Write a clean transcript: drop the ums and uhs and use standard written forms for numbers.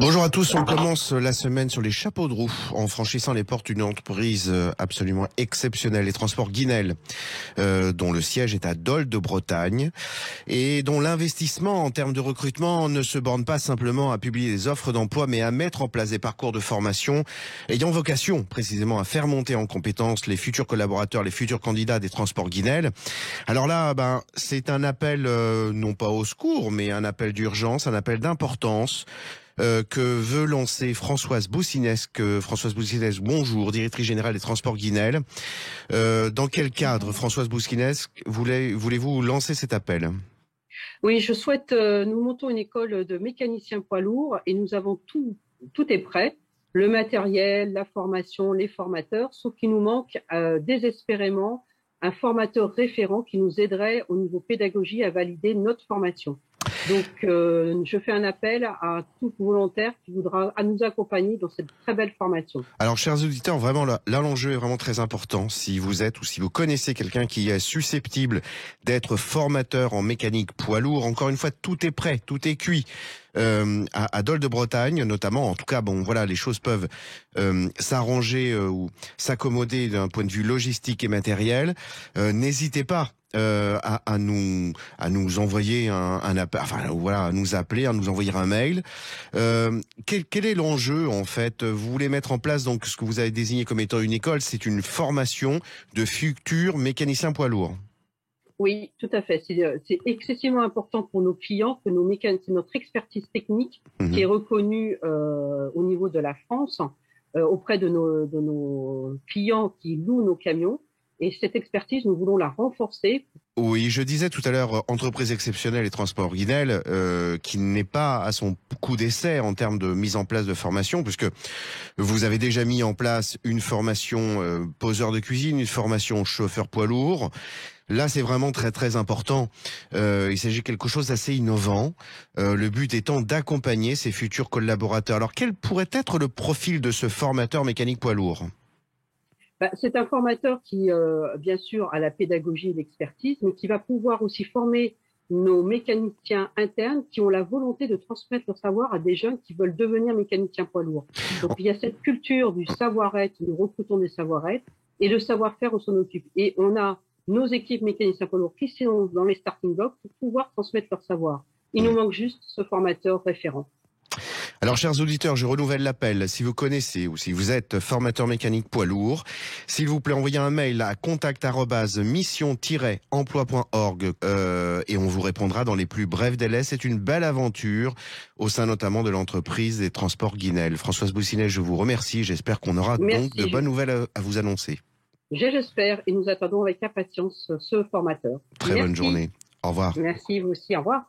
Bonjour à tous, on commence la semaine sur les chapeaux de roue en franchissant les portes d'une entreprise absolument exceptionnelle, les transports Guinel, dont le siège est à Dole de Bretagne et dont l'investissement en termes de recrutement ne se borne pas simplement à publier des offres d'emploi mais à mettre en place des parcours de formation ayant vocation précisément à faire monter en compétences les futurs collaborateurs, les futurs candidats des transports Guinel. Alors là, c'est un appel non pas au secours mais un appel d'urgence, un appel d'importance que veut lancer Françoise Boussinesq. Françoise Boussinesq, bonjour, directrice générale des transports Guinel. Dans quel cadre, Françoise Boussinesq, voulez-vous lancer cet appel? Oui, je souhaite, nous montons une école de mécaniciens poids lourds et nous avons tout est prêt, le matériel, la formation, les formateurs, sauf qu'il nous manque désespérément un formateur référent qui nous aiderait au niveau pédagogie à valider notre formation. Donc, je fais un appel à tout volontaire qui voudra nous accompagner dans cette très belle formation. Alors, chers auditeurs, vraiment là, l'enjeu est vraiment très important. Si vous êtes ou si vous connaissez quelqu'un qui est susceptible d'être formateur en mécanique poids lourd, encore une fois, tout est prêt, tout est cuit. À Dole de Bretagne, notamment, en tout cas, les choses peuvent s'arranger ou s'accommoder d'un point de vue logistique et matériel. N'hésitez pas à nous envoyer un appel, à nous appeler, à nous envoyer un mail. Quel est l'enjeu en fait? Vous voulez mettre en place donc ce que vous avez désigné comme étant une école, c'est une formation de futurs mécaniciens poids lourds. Oui, tout à fait. C'est excessivement important pour nos clients que c'est notre expertise technique qui est reconnue au niveau de la France auprès de nos clients qui louent nos camions. Et cette expertise, nous voulons la renforcer. Oui, je disais tout à l'heure, entreprise exceptionnelle et transport Guinel, qui n'est pas à son coup d'essai en termes de mise en place de formation, puisque vous avez déjà mis en place une formation poseur de cuisine, une formation chauffeur poids lourd. Là, c'est vraiment très très important. Il s'agit de quelque chose d'assez innovant. Le but étant d'accompagner ces futurs collaborateurs. Alors, quel pourrait être le profil de ce formateur mécanique poids lourd? C'est un formateur qui, bien sûr, a la pédagogie et l'expertise, mais qui va pouvoir aussi former nos mécaniciens internes qui ont la volonté de transmettre leur savoir à des jeunes qui veulent devenir mécaniciens poids lourds. Donc, il y a cette culture du savoir-être, nous recrutons des savoir-être, et le savoir-faire, on s'en occupe. Et on a nos équipes mécaniciens poids lourds qui sont dans les starting blocks pour pouvoir transmettre leur savoir. Il nous manque juste ce formateur référent. Alors, chers auditeurs, je renouvelle l'appel. Si vous connaissez ou si vous êtes formateur mécanique poids lourd, s'il vous plaît, envoyez un mail à contact@mission-emploi.org et on vous répondra dans les plus brefs délais. C'est une belle aventure au sein notamment de l'entreprise des transports Guinel. Françoise Boussinesq, je vous remercie. J'espère qu'on aura donc de bonnes nouvelles à vous annoncer. J'espère et nous attendons avec impatience ce formateur. Très bonne journée. Au revoir. Merci, vous aussi. Au revoir.